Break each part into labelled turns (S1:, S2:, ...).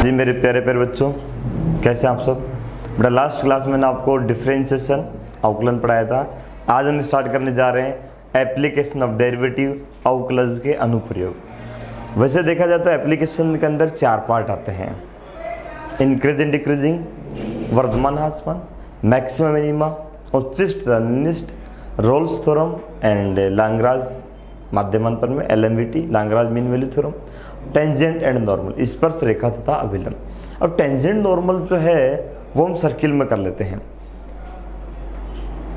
S1: जी मेरे प्यारे प्यारे बच्चों, कैसे हैं आप सब। बेटा लास्ट क्लास में मैंने आपको डिफरेंशिएशन अवकलन पढ़ाया था। आज हम स्टार्ट करने जा रहे हैं एप्लीकेशन ऑफ डेरिवेटिव अवकलज के अनुप्रयोग। वैसे देखा जाए तो एप्लीकेशन के अंदर 4 पार्ट आते हैं, इंक्रीजिंग डिक्रीजिंग, वर्धमान ह्रासमान, मैक्सिमम मिनिमा, उच्चिष्ट रणनिष्ठ, रोल्स थ्योरम एंड लाग्रांज माध्यमांतर में LMVT Lagrange mean value theorem, tangent and normal, स्पर्श रेखा तथा अभिलंब। अब टेंजेंट नॉर्मल जो है वो हम सर्किल में कर लेते हैं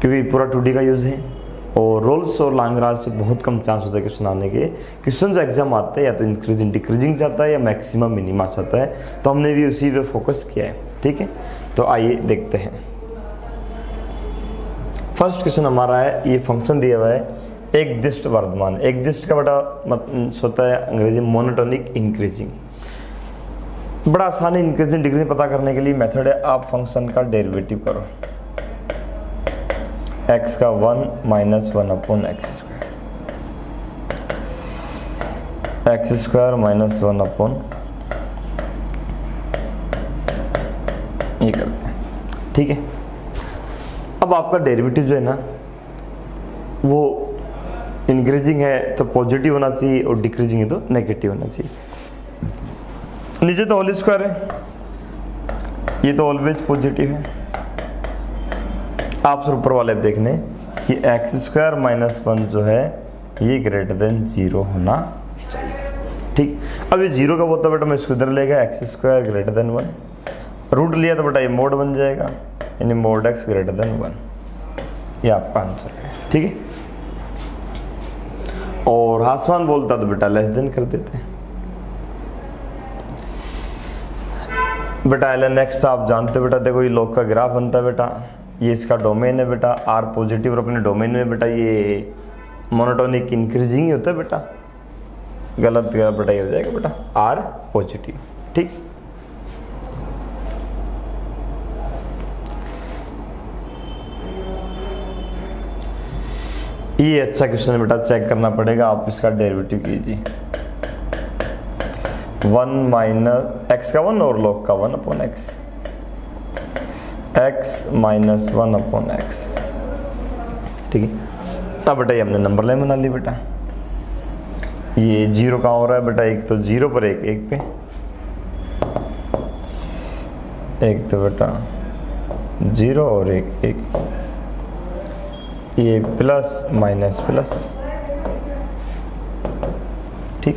S1: क्योंकि पूरा 2D का यूज है, और रोल्स और लाग्रांज से बहुत कम चांस होता है क्वेश्चन आने के। क्वेश्चन जो एग्जाम आता है या तो इंक्रीजिंग डिक्रीजिंग चाहता है या मैक्सिमम मिनिमा चाहता है, तो हमने भी उसी पे फोकस किया है। ठीक है, तो आइए देखते हैं। फर्स्ट क्वेश्चन हमारा है, ये फंक्शन दिया हुआ है एक दिष्ट वर्धमान। एक दिष्ट का बड़ा होता है अंग्रेजी मोनोटोनिक इंक्रीजिंग। बड़ा आसान है इंक्रीजिंग डिक्रीजिंग पता करने के लिए मेथड है, आप फंक्शन का डेरिवेटिव करो। x का 1 minus 1 upon x square minus 1 upon ये करते हैं। ठीक है, अब आपका डेरिवेटिव जो है ना वो इंक्रीजिंग है तो पॉजिटिव होना चाहिए और डिक्रीजिंग है तो नेगेटिव होना चाहिए। नीचे तो होल स्क्वायर है, ये तो ऑलवेज पॉजिटिव है। आप ऊपर वाले देखने कि एक्स स्क्वायर माइनस 1 जो है ये ग्रेटर देन 0 होना चाहिए। ठीक, अब ये 0 का होता बेटा मैं इसको इधर लेगा, X square greater than 1, root लिया तो बेटा ये मोड बन जाएगा, यानी मोड एक्स ग्रेटर देन 1। ये आपका आंसर है। ठीक है, और ह्रासमान बोलता तो बेटा लेस देन कर देते हैं। बेटा ln x तो आप जानते हो बेटा, देखो ये लॉग का ग्राफ बनता है बेटा, ये इसका डोमेन है बेटा, r पॉजिटिव, और अपने डोमेन में बेटा ये मोनोटोनिक इंक्रीजिंग ही होता है बेटा। गलत बेटा ये हो जाएगा बेटा r पॉजिटिव। ठीक, ये अच्छा क्वेश्चन है बेटा, चेक करना पड़ेगा। आप इसका डेरिवेटिव कीजिए, 1 माइनस एक्स का 1 और लॉग का 1 upon x, x minus 1 upon x. ठीक है, अब बेटा ये हमने नंबर लाइन बना ली बेटा। ये 0 कहाँ हो रहा है बेटा, एक तो 0 पर एक पे, एक तो बेटा 0 और एक ये प्लस माइनस प्लस। ठीक,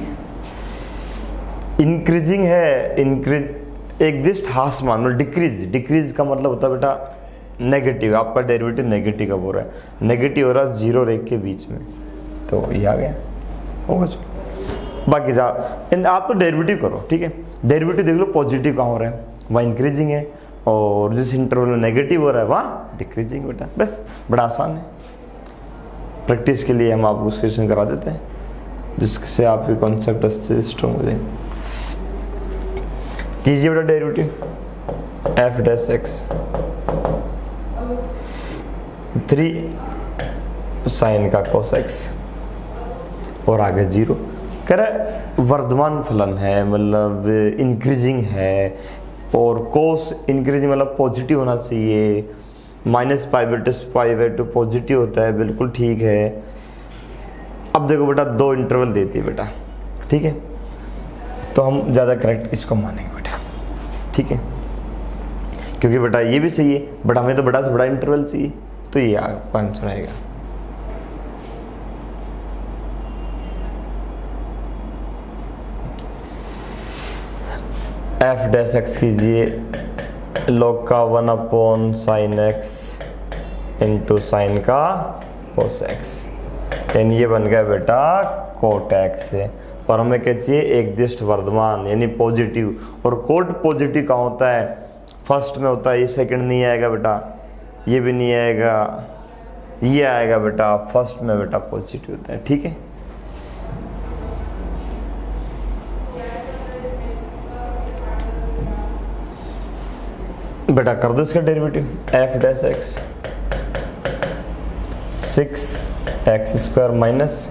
S1: इंक्रीजिंग है, इंक्रीज एक दिष्ट ह्रासमान और डिक्रीज का मतलब होता है बेटा नेगेटिव। आपका डेरिवेटिव नेगेटिव कब हो रहा है, नेगेटिव हो रहा है 0 और 1 के बीच में, तो ये आ गया होगा। बाकी आप तो डेरिवेटिव करो। ठीक है, डेरिवेटिव देख लो पॉजिटिव कहाँ हो रहा है, वहाँ इंक्रीजिंग है, और जिस इंटरवल में नेगेटिव हो रहा है वहाँ डिक्रीजिंग बेटा। बस बड़ा आसान है, प्रैक्टिस के लिए हम आपको क्वेश्चन करा देते हैं जिससे आपके कॉन्सेप्ट अच्छे स्ट्रॉन्ग हो जाए। कीजिए बेटा derivative f dash x 3 sine का cos x और आगे 0। कह रहा वर्धमान फलन है, मतलब इंक्रीजिंग है, और कोस इंक्रीजिंग मतलब पॉजिटिव होना चाहिए, -π/2 पॉजिटिव होता है, बिल्कुल ठीक है। अब देखो बेटा 2 इंटरवल देती है बेटा। ठीक है, तो हम ज़्यादा करेक्ट इसको मानेंगे बेटा। ठीक है, क्योंकि बेटा ये भी सही है, बट हमें तो बड़ा से बड़ा इंटरवल चाहिए, तो ये आपका आंसर आएगा। f डैश x कीजिए, लॉग का 1 upon sine x into sine का cos x, यानी ये बन गया बेटा कोट x है। और हमें क्या चाहिए, एक दिष्ट वर्धमान यानी पॉजिटिव, और कोट पॉजिटिव कहाँ होता है, फर्स्ट में होता है, ये सेकंड नहीं आएगा बेटा, ये भी नहीं आएगा, ये आएगा बेटा फर्स्ट में बेटा पॉजिटिव होता है। ठीक है, बेटा कर दो इसका derivative, f dash x 6x square minus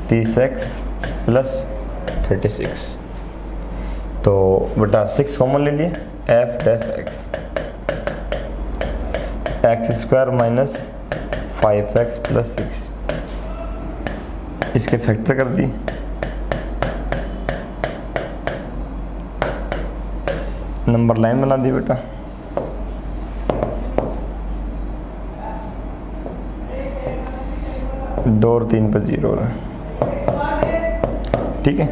S1: 30x plus 36, तो बेटा 6 कॉमन ले लिए, F dash x, x square minus 5x plus 6, इसके फैक्टर कर दिए, नंबर लाइन बना दी बेटा। दो और 3 पर 0 हो रहा है, ठीक है।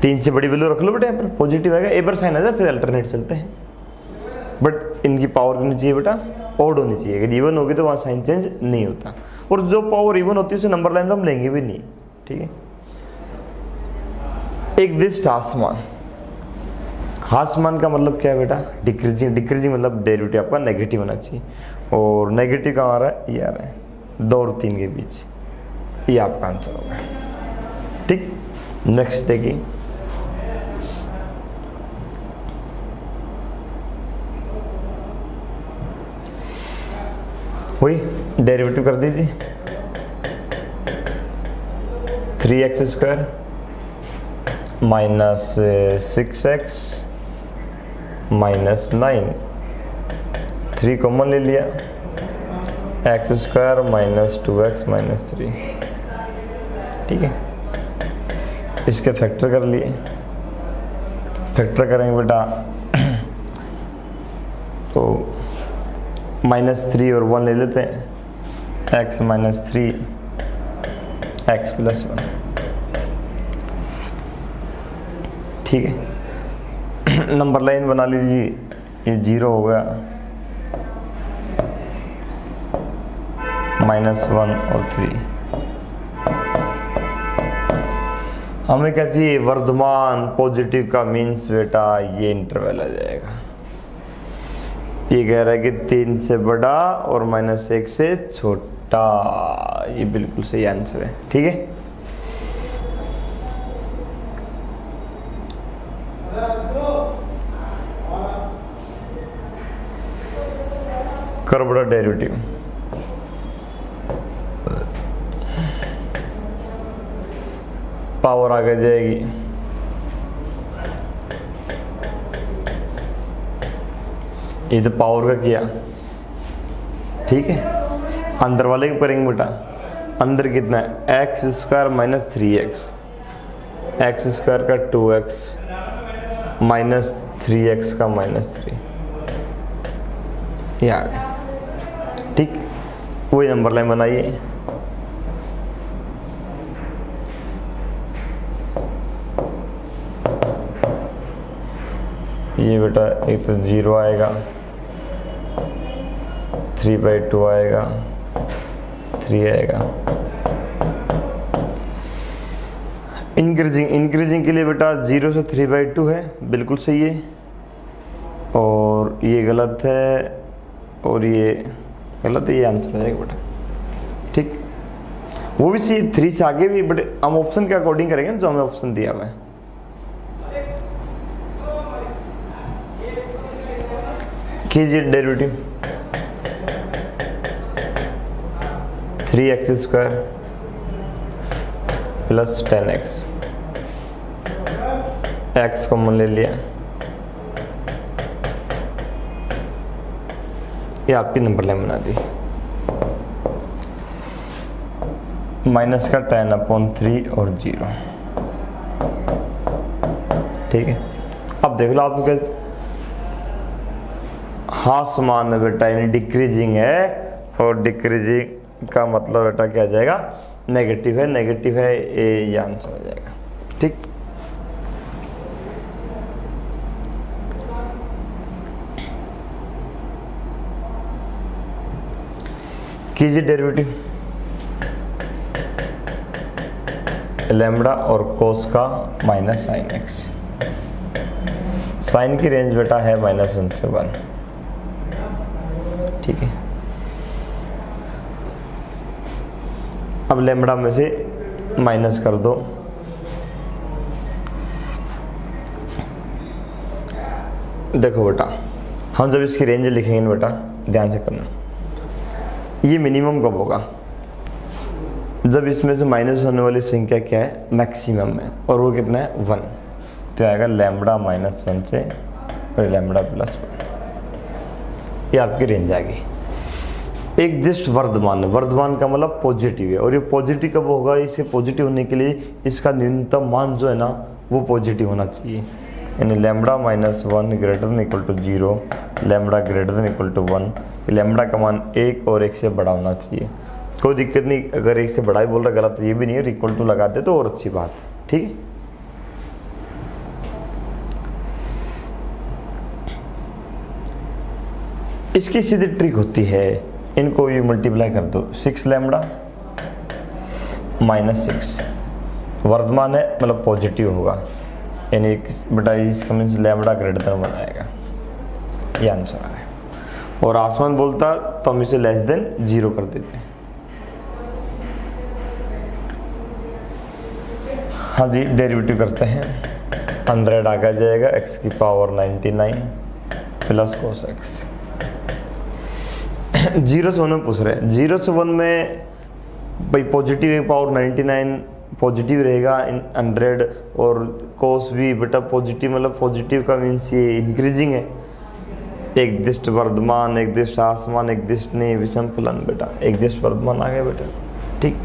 S1: 3 से बड़ी वैल्यू रख लो बेटा, यहाँ पर पॉजिटिव आएगा, ए पर साइन आ जाए, फिर अल्टरनेट चलते हैं। बट इनकी पावर होनी चाहिए बेटा, ऑड होनी चाहिए। अगर इवन होगी तो वहाँ साइन चेंज नहीं होता, और जो पावर इवन होती है उसे नंबर लाइन में हम लेंगे भी नहीं, ठीक है। एक दिस्ट हासमान, हासमान का मतलब क्या है बेटा, डिक्रीजिंग, डिक्रीजिंग मतलब डेरिवेटिव आपका नेगेटिव होना चाहिए, और नेगेटिव कहाँ आ रहा है, ये आ रहा है 2 और 3 के बीच, ये आपका आंसर होगा, ठीक। नेक्स्ट देखिए, वही डेरिवेटिव कर दीजिए, 3x square minus 6x minus 9, 3 common ले लिया, x square minus 2x minus 3, ठीक है। इसके फैक्टर कर लिए, फैक्टर करेंगे बेटा तो -3 और 1 ले लेते हैं, x माइनस 3 x प्लस 1, ठीक है। नंबर लाइन बना लीजिए, ये 0 हो गया, -1 और 3, हमें क्या चाहिए, वर्धमान पॉजिटिव का मीन्स बेटा ये इंटरवल आ जाएगा। ये कह रहा है कि 3 से बड़ा और -1 से छोटा, ये बिल्कुल सही आंसर है, ठीक है। करो बड़ा डेरिवेटिव, पावर आगे जाएगी, ये तो पावर का किया, ठीक है। अंदर वाले की करेंगे बेटा, अंदर कितना है, x square minus 3x, x square का 2x माइनस 3x का -3, ये आ गया, ठीक। वही नंबर लाइन बनाइए, ये बेटा एक तो 0 आएगा, 3/2 आएगा, 3 आएगा। इंक्रीजिंग, इंक्रीजिंग के लिए बेटा 0 से 3/2 है, बिल्कुल सही है, और ये गलत है और ये गलत है, ये आंसर हो जाएगा बेटा, ठीक। वो भी सही, 3 से आगे भी, बट हम ऑप्शन के अकॉर्डिंग करेंगे जो हमें ऑप्शन दिया हुआ है। कीजिए derivative, 3x square plus 10x, x common ले लिया, ये आपकी नंबर लाइन बना दी, माइनस का 10/3 और 0, ठीक है। अब देख लो आपको क्या, हाँ समान है बेटा, यानी डिक्रीजिंग है, और डिक्रीजिंग का मतलब बेटा क्या आ जाएगा, नेगेटिव है, नेगेटिव है, ये आंसर हो जाएगा, ठीक। कीजिए डेरिवेटिव, लैम्बडा और कोस का माइनस साइन एक्स, साइन की रेंज बेटा है -1 से 1, ठीक है। अब लैम्बडा में से माइनस कर दो, देखो बेटा हम जब इसकी रेंज लिखेंगे ना बेटा, ध्यान से करना, ये मिनिमम कब होगा, जब इसमें से माइनस होने वाली संख्या क्या है, मैक्सिमम है, और वो कितना है 1। तो तो आएगा लैम्बडा माइनस 1 से फिर लैम्बडा प्लस 1, ये आपकी रेंज आ गई। एक जस्ट वर्धमान है, वर्धमान का मतलब पॉजिटिव है, और ये पॉजिटिव कब होगा, इसे पॉजिटिव होने के लिए इसका न्यूनतम मान जो है ना वो पॉजिटिव होना चाहिए, यानी lambda minus 1 greater than equal to 0, lambda greater than equal to 1, lambda का मान 1 और 1 से बड़ा होना चाहिए। कोई दिक्कत नहीं, अगर 1 से बड़ा ही बोल रहा गलत तो ये भी नहीं है, इक्वल टू लगाते तो और अच्छी बात है, ठीक है। इसकी सीधी ट्रिक होती है, इनको ये मल्टीप्लाई कर दो, 6 लैम्बडा माइनस 6, वर्धमान है मतलब पॉजिटिव होगा, यानी बेटा इसका मीन्स लैम्बडा ग्रेटर देन 1 आएगा, ये आंसर है। और आसमान बोलता तो हम इसे लेस देन 0 कर देते हैं। हाँ जी, डेरिवेटिव करते हैं, 100 आगे जाएगा x की पावर 99 प्लस कोस x। 0 से 1 में पूछ रहे हैं, 0 से 1 में भाई पॉजिटिव एक पावर 99 पॉजिटिव रहेगा, 100 और कोस भी बेटा पॉजिटिव, मतलब पॉजिटिव का मीन्स ये इंक्रीजिंग है। एक दिष्ट वर्धमान, एक दिष्ट आसमान, एक दिष्ट नहीं विषम फलन, बेटा एक दिष्ट वर्धमान आ गया बेटा, ठीक।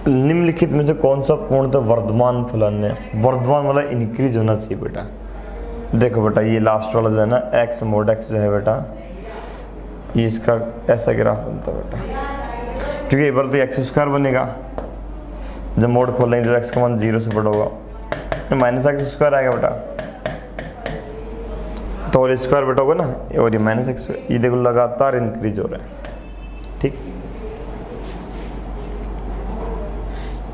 S1: निम्नलिखित में से कौन सा पूर्णतः वर्धमान फलन है, वर्धमान वाला इंक्रीज होना चाहिए बेटा। देखो बेटा ये लास्ट वाला जो है ना x mod x जो है बेटा, ये इसका ऐसा ग्राफ बनता है बेटा, क्योंकि एक बार तो एक्स स्क्वायर बनेगा, जब मोड खोलेंगे तो x का मान 0 से बड़ा होगा, तो माइनस एक्स स्क्वायर आएगा बेटा, तो और स्क्वायर बेटा होगा ना, और ये माइनस एक्स, ये देखो लगातार इंक्रीज हो रहा है, ठीक।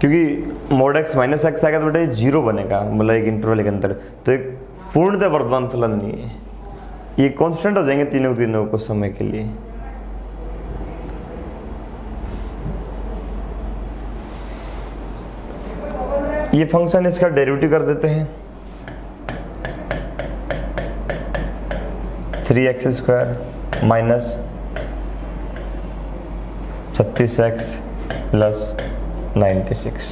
S1: क्योंकि मोड एक्स माइनस एक्स आएगा तो बेटा ये 0 बनेगा, मतलब एक इंटरवल के अंदर, तो एक पूर्णतः वर्धमान फलन नहीं है, ये कांस्टेंट हो जाएंगे तीनों कुछ समय के लिए। ये फंक्शन इसका डेरिवेटिव कर देते हैं, 3x² minus 36x plus 96,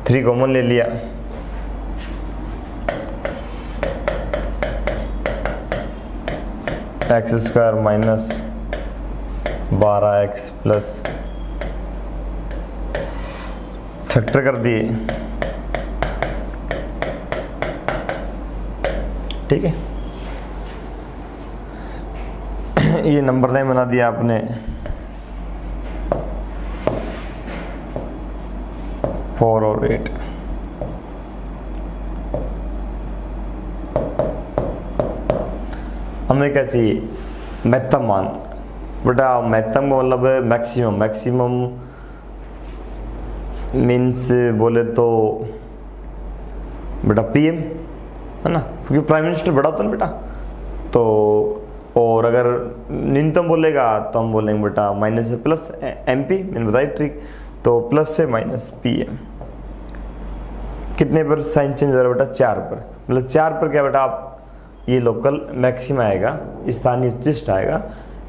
S1: 3 common ले लिया, x² minus 12x plus, factor कर दिए, ठीक है। ये नंबर लाइन बना दिया आपने, 4 और 8। हमें क्या चाहिए, महत्तम मान, बेटा महत्तम का मतलब है मैक्सिमम, मैक्सिमम मीन्स बोले तो बेटा पीएम है ना, क्योंकि प्राइम मिनिस्टर बड़ा होता है ना बेटा, तो और अगर न्यूनतम बोलेगा तो हम बोलेंगे बेटा माइनस से प्लस एमपी, मैंने बताई ट्रिक, तो प्लस से माइनस पीएम। कितने पर साइन चेंज हो रहा है बेटा, 4 पर, मतलब 4 पर क्या बेटा आप ये लोकल मैक्सिमम आएगा, स्थानीय उच्चिष्ट आएगा,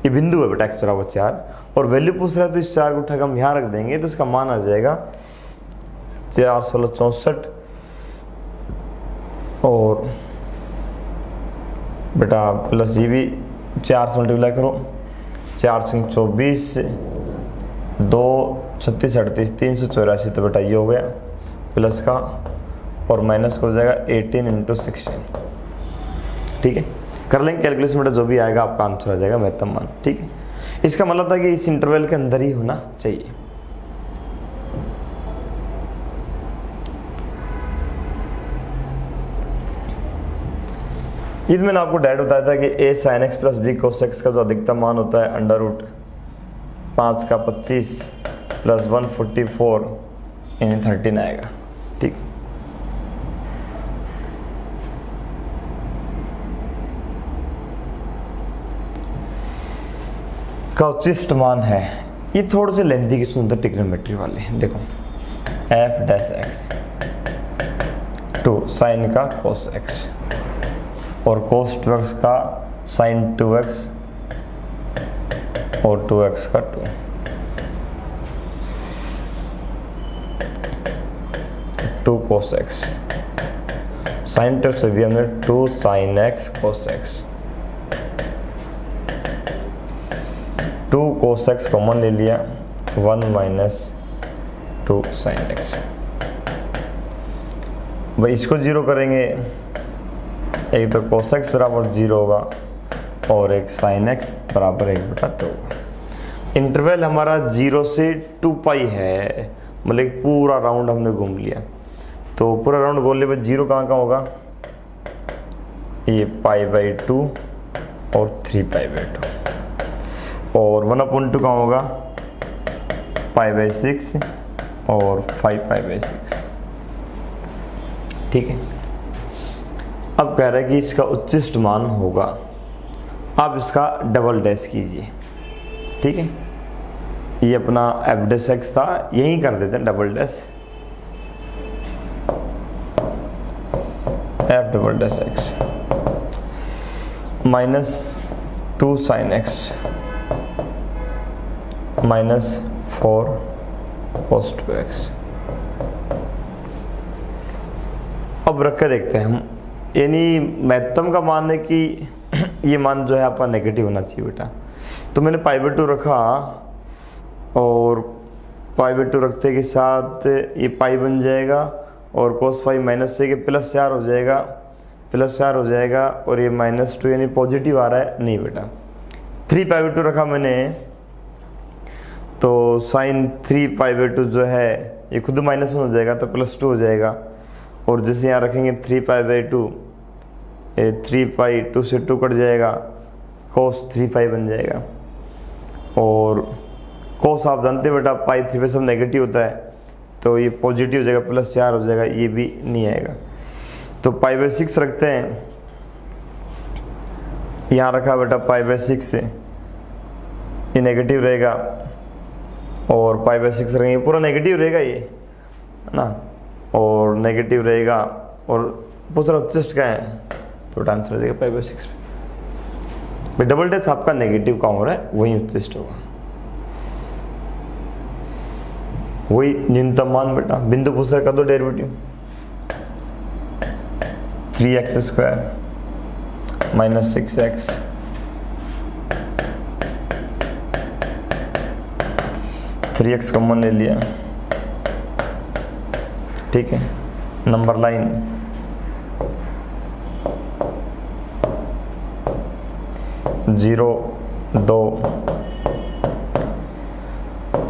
S1: ये बिंदु है बेटा x बराबर 4, और वैल्यू पूछ रहा है तो इस 4 को उठाकर हम यहाँ रख देंगे तो इसका मान आ जाएगा 4/1664, और बेटा प्लस ये भी 4 से मल्टीप्लाई करो, 4 से 24, 2 36 38 384, तो बेटा ये हो गया प्लस का, और माइनस का हो जाएगा 18 × 16, ठीक है। कर लेंगे कैलकुलेशन बेटा, जो भी आएगा आपका आंसर आ जाएगा महत्तम मान, ठीक है। इसका मतलब था कि इस इंटरवल के अंदर ही होना चाहिए। ये मैंने आपको डायरेक्ट बताया था कि a sin x plus b cos x का जो अधिकतम मान होता है √5 का 25 प्लस 144 यानी 13 आएगा, ठीक। का उच्चिष्ट मान है, ये थोड़े से लेंथी की सुंदर ट्रिग्नोमेट्री वाले, देखो f' टू साइन का cos x और cos 2x का sin 2x और 2x का 2, 2 cos x, साइन टेस्ट दिया हमने 2 sin x cos x, 2 cos x common ले लिया, 1 माइनस 2 sin x। भाई इसको जीरो करेंगे, एक तो cos x बराबर 0 होगा और एक sin x बराबर 1/2 होगा। इंटरवल हमारा 0 से 2 पाई है, मतलब पूरा राउंड हमने घूम लिया। तो पूरा राउंड घूमने पर 0 कहाँ कहाँ होगा, ये π/2 और 3π/2, और 1/2 कहाँ होगा, π/6 और 5π/6। ठीक है। अब कह रहा है कि इसका उच्चिष्ट मान होगा, आप इसका डबल डैश कीजिए। ठीक है, ये अपना f' था, यही कर देते हैं double dash, f" minus 2 sin x minus 4 cos 2x। अब रख के देखते हैं हम, यानी महत्तम का मान है कि ये मान जो है आपका नेगेटिव होना चाहिए बेटा। तो मैंने π/2 रखा और π/2 रखते के साथ ये पाई बन जाएगा और cos फाई माइनस से +4 हो जाएगा, +4 हो जाएगा, और ये -2 यानी पॉजिटिव आ रहा है, नहीं बेटा। 3π/2 रखा मैंने, तो साइन 3π/2 जो है ये खुद -1 हो जाएगा तो +2 हो जाएगा, और जैसे यहाँ रखेंगे 3π/2, 3π 2 से 2 कट जाएगा, cos 3π बन जाएगा, और cos आप जानते हैं बेटा पाई 3 पे सब नेगेटिव होता है, तो ये पॉजिटिव हो जाएगा, +4 हो जाएगा, ये भी नहीं आएगा। तो π/6 रखते हैं, यहाँ रखा बेटा π/6 से, ये नेगेटिव रहेगा, और π/6 रहेंगे, पूरा नेगेटिव रहेगा ये, है ना, और नेगेटिव रहेगा, और दूसरा उच्चिष्ट का है, तो आंसर देगा π/6 पे। डबल डैश आपका नेगेटिव का हो रहा है, वही उच्चिष्ट होगा, वही न्यूनतम मान बेटा। बिंदु पूछ रहा, कर दो derivative, 3x² minus 6x three x common ले लिया। ठीक है, नंबर लाइन जीरो 2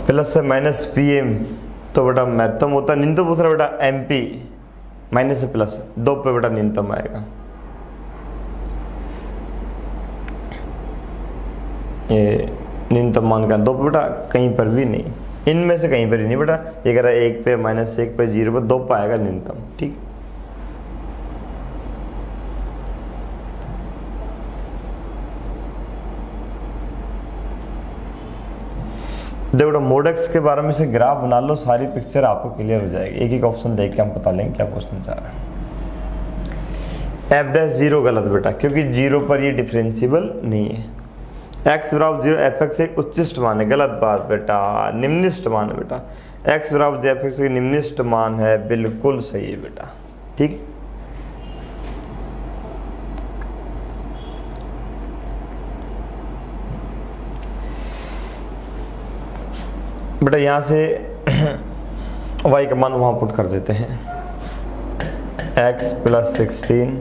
S1: प्लस से माइनस PM, तो बेटा महत्तम होता है न्यूनतम पूछ रहा बेटा MP, माइनस से प्लस 2 पे बेटा न्यूनतम आएगा। ये न्यूनतम मान का 2 पे बेटा कहीं पर भी नहीं, इनमें से कहीं पर ही नहीं बेटा। ये कह रहा है 1 पे, -1 पे, 0 पे, 2 पे आएगा न्यूनतम। ठीक, देखो बेटा मोड एक्स के बारे में से ग्राफ बना लो, सारी पिक्चर आपको क्लियर हो जाएगी। एक एक ऑप्शन देख के हम पता लेंगे क्या क्वेश्चन चाह रहे हैं। f' गलत बेटा, क्योंकि 0 पर ये डिफरेंशिएबल नहीं है। x बराबर 0, f(x) एक उच्चिष्ट मान है, गलत बात बेटा, निम्निष्ट मान है बेटा। x बराबर f(x) एक निम्निष्ट मान है, बिल्कुल सही है बेटा। ठीक, बेटा यहाँ से y का मान वहाँ पुट कर देते हैं, x + 16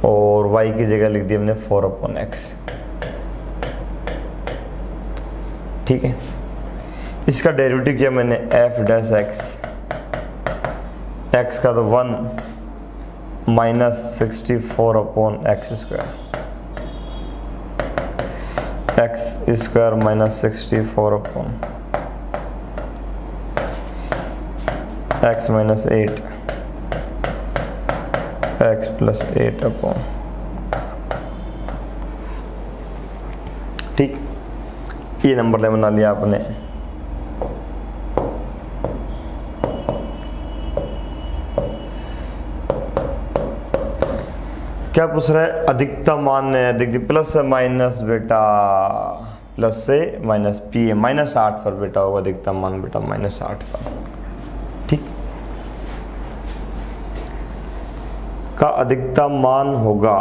S1: और y की जगह लिख दी हमने 4/x। ठीक है, इसका डेरिवेटिव किया मैंने f'(x), x का तो 1 -64/x², x² -64 x - 8 x + 8 ठीक, ये नंबर ले बना लिया आपने। क्या पूछ रहा है, अधिकतम मान है, अधिकतम प्लस माइनस बेटा, प्लस से माइनस पी ए -8 पर बेटा होगा अधिकतम मान बेटा -8 पर। ठीक, का अधिकतम मान होगा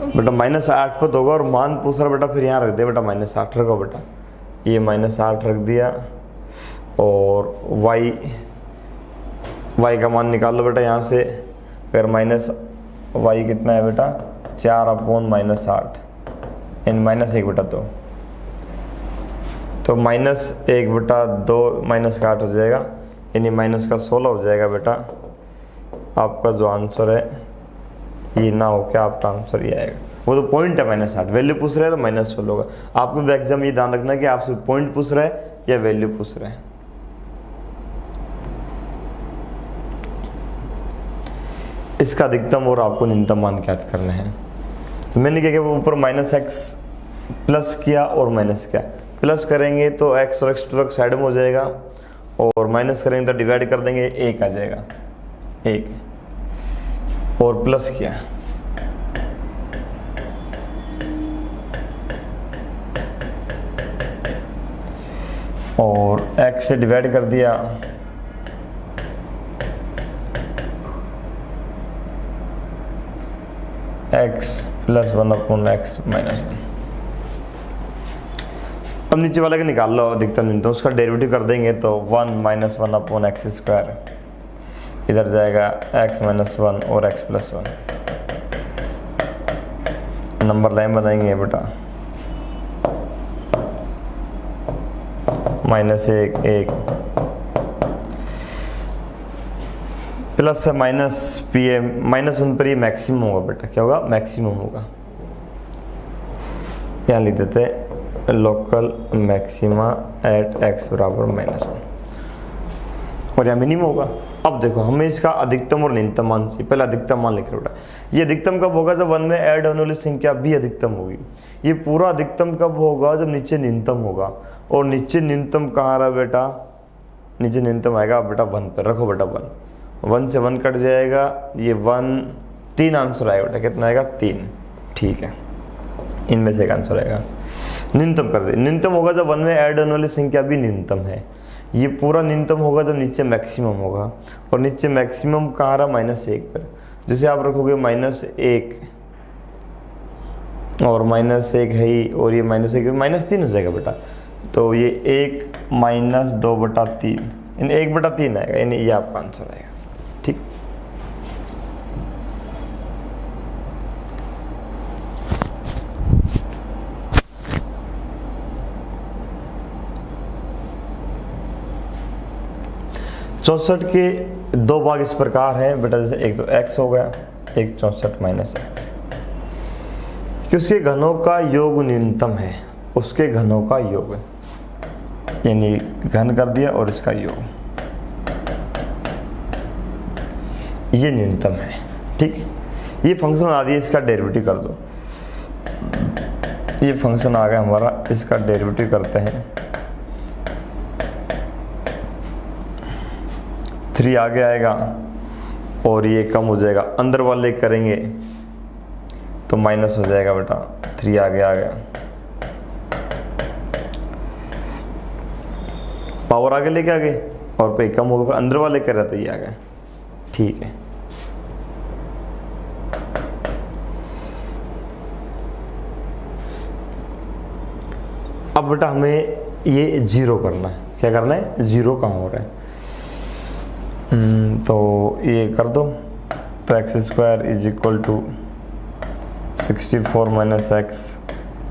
S1: बेटा -8 पर होगा और मान पूछ रहा बेटा, फिर यहाँ रख दे बेटा -8 रखो बेटा, ये -8 रख दिया और y का मान निकाल लो बेटा यहाँ से। अगर माइनस y कितना है बेटा 4/-8 यानी -1 बेटा 2, तो -1 बेटा 2 -8 हो जाएगा यानी -16 हो जाएगा बेटा। आपका जो आंसर है ये ना हो क्या, आपका आंसर ये आएगा। वो तो पॉइंट है -8, वैल्यू पूछ रहे हैं तो -16 होगा। आपको भी एग्जाम ये ध्यान रखना कि आपसे पॉइंट पूछ रहे हैं या वैल्यू पूछ रहे हैं। इसका अधिकतम और आपको न्यूनतम मान ज्ञात करना है। तो मैंने क्या किया, वो ऊपर -x प्लस किया और माइनस किया। प्लस करेंगे तो x और x टू साइड में हो जाएगा और माइनस करेंगे तो डिवाइड कर देंगे 1 आ जाएगा 1 और प्लस किया और x से डिवाइड कर दिया x + 1/x - 1। अब नीचे वाले का निकाल लो अधिकतम न्यूनतम, उसका डेरिवेटिव कर देंगे तो 1 - 1/x², इधर जाएगा x - 1 और x + 1। नंबर लाइन बनाएंगे बेटा -1 1 प्लस है माइनस पी ए -1 पर ये मैक्सिमम होगा बेटा। क्या होगा, मैक्सिमम होगा। यहाँ लिख देते हैं लोकल मैक्सिमा एट x = -1 और यहाँ मिनिमम होगा। अब देखो हमें इसका अधिकतम और न्यूनतम मान चाहिए। पहले अधिकतम मान लिख रहे बेटा, ये अधिकतम कब होगा जब 1 में ऐड होने वाली संख्या भी अधिकतम होगी। ये पूरा अधिकतम कब होगा जब नीचे न्यूनतम होगा। और नीचे न्यूनतम कहाँ रहा बेटा, नीचे न्यूनतम आएगा बेटा 1 पर। रखो बेटा 1 से 1 कट जाएगा, ये 1 3 आंसर आएगा बेटा। कितना आएगा 3। ठीक है, इनमें से एक आंसर आएगा। न्यूनतम कर दे, न्यूनतम होगा जब 1 में ऐड होने वाली संख्या भी न्यूनतम है। ये पूरा न्यूनतम होगा जब नीचे मैक्सिमम होगा। और नीचे मैक्सिमम कहाँ रहा, -1 पर। जैसे आप रखोगे -1 और -1 है ही, और ये -1 -3 हो जाएगा बेटा। तो ये 1 - 2/3 यानी 1/3 आएगा, यानी ये आपका आंसर आएगा। ठीक, चौसठ के 2 भाग इस प्रकार हैं बेटा, जैसे एक तो x हो गया, एक 64 - x कि उसके घनों का योग न्यूनतम है। उसके घनों का योग यानी घन कर दिया और इसका योग, ये न्यूनतम है। ठीक, ये फंक्शन आ दिया, इसका डेरिवेटिव कर दो। ये फंक्शन आ गया हमारा, इसका डेरिवेटिव करते हैं। 3 आगे आएगा और ये कम हो जाएगा, अंदर वाले करेंगे तो माइनस हो जाएगा बेटा। 3 आगे आ गया, पावर आगे लेके आ गए और पे कम होगा, अंदर वाले कर रहा तो ये आ गया। ठीक है, अब बेटा हमें ये 0 करना है। क्या करना है, 0 कहाँ हो रहा है। तो ये कर दो, तो x² = 64 - x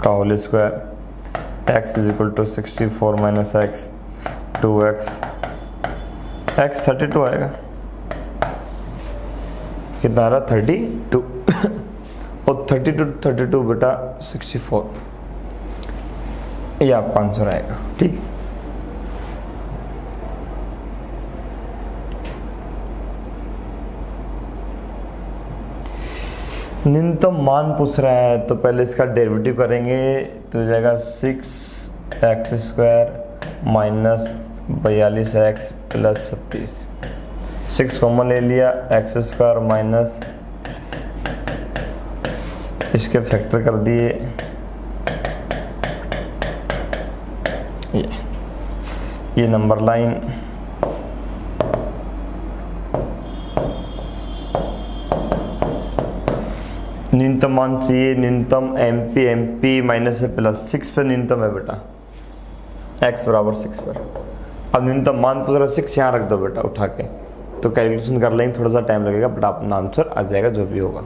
S1: का whole square, x = 64 - x 2x, x 32 आएगा। कितना आ रहा, 32 और 32 बेटा 64, ये आपका आंसर आएगा। ठीक, न्यूनतम मान पूछ रहा है तो पहले इसका डेरिवेटिव करेंगे तो हो जाएगा 6x² - 42x + 36। 6 कॉमन ले लिया, x² माइनस इसके फैक्टर कर दिए ये नंबर लाइन, न्यूनतम मान चाहिए, न्यूनतम एमपी माइनस है प्लस 6 पे न्यूनतम है बेटा, x बराबर 6 पर। अब न्यूनतम मान पूरा 6 यहाँ रख दो बेटा उठा के, तो कैलकुलेशन कर लेंगे, थोड़ा सा टाइम लगेगा बट अपना आंसर आ जाएगा जो भी होगा।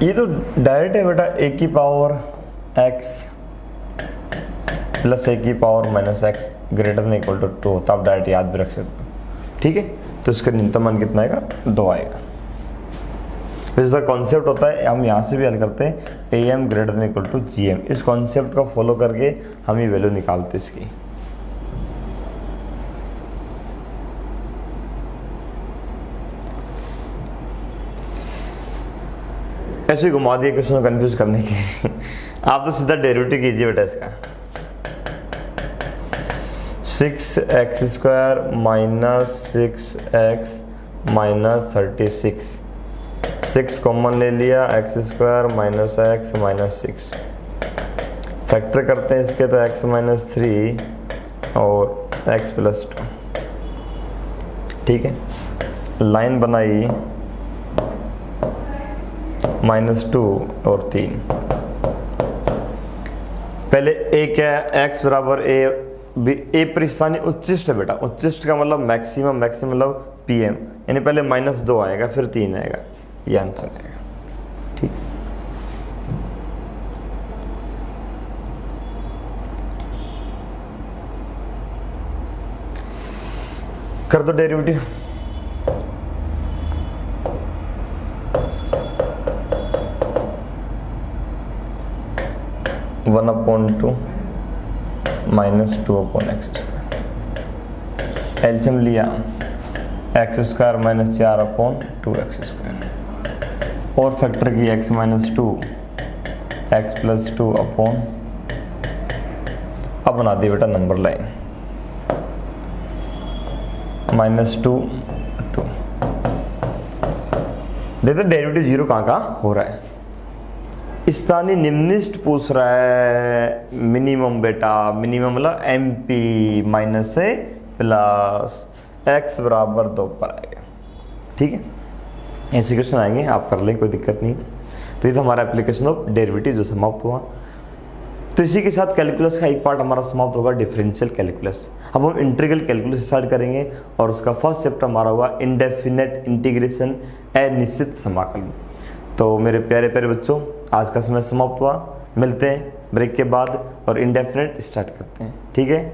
S1: ये तो डायरेक्ट है बेटा, a की पावर x प्लस a की power minus x greater than equal to 2 होता है, आप डायरेक्ट याद भी रख सकते हो। ठीक है, तो इसका न्यूनतम मान कितना आएगा, 2 आएगा। इसका कॉन्सेप्ट होता है, हम यहाँ से भी हल करते हैं am greater than equal to gm, इस कॉन्सेप्ट को फॉलो करके हम ये वैल्यू निकालते इसकी। ऐसे घुमा दिए क्वेश्चन को कंफ्यूज करने के आप तो सीधा डेरिवेटिव कीजिए बेटा इसका। 6x² minus 6x minus 36, 6 common ले लिया, x² minus x minus 6, factor करते हैं इसके तो x माइनस 3 और x प्लस 2। ठीक है, लाइन बनाई -2 और 3। पहले a क्या है, x बराबर a पर स्थानीय उच्चिष्ट है बेटा, उच्चिष्ट का मतलब मैक्सिमम, मैक्सिमम मतलब pm, यानी पहले -2 आएगा फिर 3 आएगा, ये आंसर आएगा। ठीक, कर दो डेरिवेटिव। (1/2 -2/x²) एलसीएम लिया, x² माइनस 4/2x², और फैक्टर की x minus 2 x plus 2 upon, अब बना दी बेटा नंबर लाइन -2 2। देखते डेरिवेटिव जीरो कहाँ कहाँ हो रहा है। स्थानीय निम्निष्ट पूछ रहा है, मिनिमम बेटा, मिनिमम मतलब एमपी माइनस से प्लस x बराबर 2 पर आएगा। ठीक है, ऐसे क्वेश्चन आएंगे, आप कर लें, कोई दिक्कत नहीं। तो ये तो हमारा एप्लीकेशन ऑफ डेरिवेटिव जो समाप्त हुआ। तो इसी के साथ कैलकुलस का एक पार्ट हमारा समाप्त होगा, डिफरेंशियल कैलकुलस। अब हम इंटीग्रल कैलकुलस स्टार्ट करेंगे और उसका फर्स्ट चैप्टर हमारा हुआ इंडेफिनेट इंटीग्रेशन, अनिश्चित समाकलन। तो मेरे प्यारे प्यारे बच्चों, आज का समय समाप्त हुआ, मिलते हैं ब्रेक के बाद और इंडेफिनेट स्टार्ट करते हैं। ठीक है।